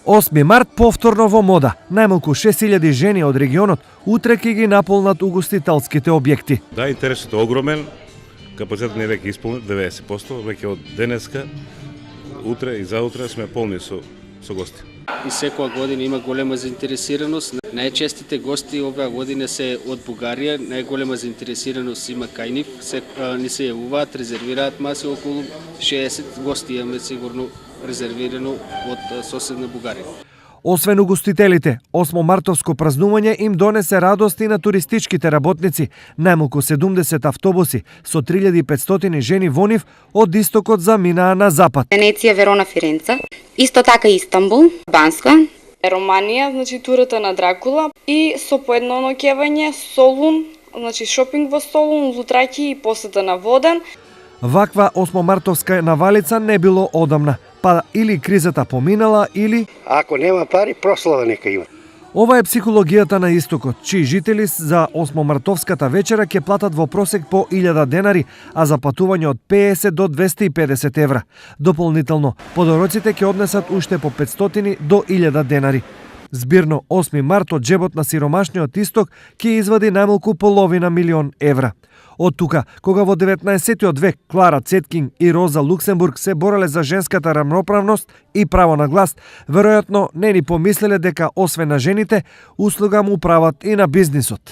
8 март повторно во мода. Најмалку 6000 жени од регионот утре ќе ги наполнат угостителските објекти. Да, интересот е огромен. Капацитетот не е веќе исполнет 90%, веќе од денеска, утре и заутре сме полни со гости. И секоја година има голема заинтересираност. Најчестите гости оваа година се од Бугарија, најголема заинтересираност има кај нив. Ни се јавуваат, резервираат маси, околу 60 гости имаме сигурно резервирано од соседна Бугарија. Освен угостителите, 8 мартовско празнување им донесе радост и на туристичките работници. Најмалку 70 автобуси со 3500 жени во нив од истокот заминаа на запад. Венеција, Верона, Фиренца, исто така Истанбул, Банска, Романија, значи турата на Дракула и со поедно ноќевање Солун, значи шопинг во Солун, Лутраки и посета на Воден. Ваква 8 мартовска навалица не било одамна, па или кризата поминала, или... Ако нема пари, прослава нека има. Ова е психологијата на истокот, чии жители за 8 мартовската вечера ќе платат во просек по 1000 денари, а за патување од 50 до 250 евра. Дополнително, подороците ќе однесат уште по 500 до 1000 денари. Збирно 8 март од джебот на сиромашниот исток ќе извади најмалку половина милион евра. Од тука, кога во 19. век Клара Цеткин и Роза Луксембург се бореле за женската рамноправност и право на глас, веројатно не ни помислеле дека освен на жените, услуга му прават и на бизнисот.